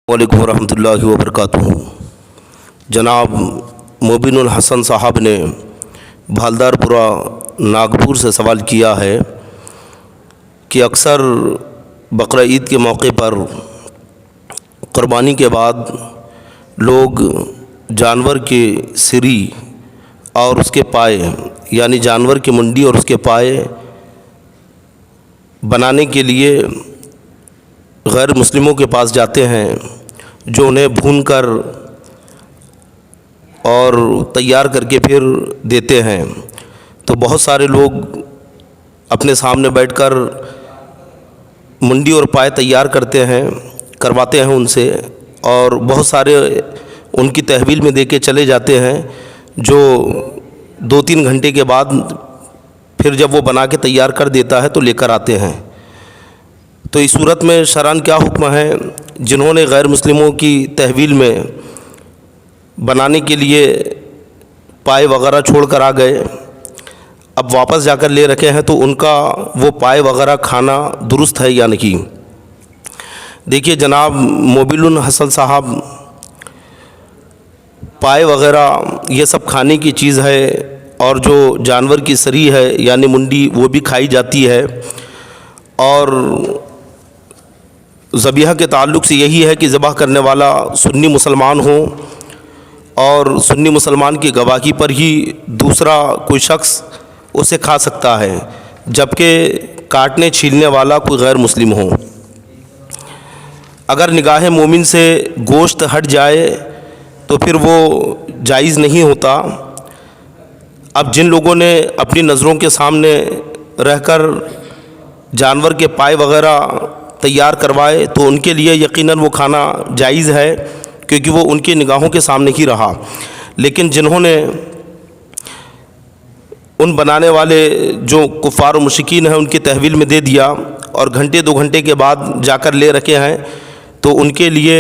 वालेकुम रहमतुल्लाहि व बरकातुहू। जनाब मोबिनुल हसन साहब ने भालदारपुरा नागपुर से सवाल किया है कि अक्सर बकरा ईद के मौके पर क़ुरबानी के बाद लोग जानवर के सिरी और उसके पाए यानी जानवर की मुंडी और उसके पाए बनाने के लिए गैर मुस्लिमों के पास जाते हैं, जो उन्हें भूनकर और तैयार करके फिर देते हैं। तो बहुत सारे लोग अपने सामने बैठकर मुंडी और पाए तैयार करवाते हैं उनसे, और बहुत सारे उनकी तहवील में दे के चले जाते हैं, जो 2-3 घंटे के बाद फिर जब वो बना के तैयार कर देता है तो लेकर आते हैं। तो इस सूरत में शरअन क्या हुक्म है? जिन्होंने गैर मुस्लिमों की तहवील में बनाने के लिए पाए वगैरह छोड़ कर आ गए, अब वापस जाकर ले रखे हैं, तो उनका वो पाए वगैरह खाना दुरुस्त है या नहीं? देखिए जनाब मोबिनुल हसन साहब, पाए वगैरह ये सब खाने की चीज़ है, और जो जानवर की सरी है यानी मुंडी वो भी खाई जाती है। और ज़बीहा के ताल्लुक़ से यही है कि ज़बह करने वाला सुन्नी मुसलमान हो, और सुन्नी मुसलमान की गवाही पर ही दूसरा कोई शख्स उसे खा सकता है, जबकि काटने छीलने वाला कोई गैर मुस्लिम हो। अगर निगाह मोमिन से गोश्त हट जाए तो फिर वो जायज़ नहीं होता। अब जिन लोगों ने अपनी नज़रों के सामने रहकर जानवर के पाए वगैरह तैयार करवाए तो उनके लिए यकीनन वो खाना जायज़ है, क्योंकि वो उनकी निगाहों के सामने ही रहा। लेकिन जिन्होंने उन बनाने वाले जो कुफ़ार और मुशरिकीन हैं उनकी तहवील में दे दिया और घंटे 2 घंटे के बाद जाकर ले रखे हैं, तो उनके लिए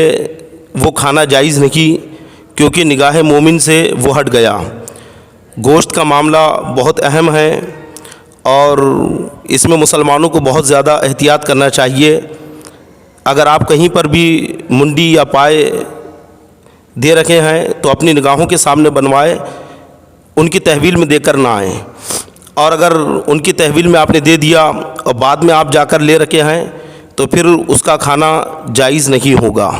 वो खाना जायज़ नहीं, क्योंकि निगाह मोमिन से वो हट गया। गोश्त का मामला बहुत अहम है और इसमें मुसलमानों को बहुत ज़्यादा एहतियात करना चाहिए। अगर आप कहीं पर भी मुंडी या पाए दे रखे हैं तो अपनी निगाहों के सामने बनवाए, उनकी तहवील में देकर ना आएँ। और अगर उनकी तहवील में आपने दे दिया और बाद में आप जाकर ले रखे हैं तो फिर उसका खाना जायज़ नहीं होगा।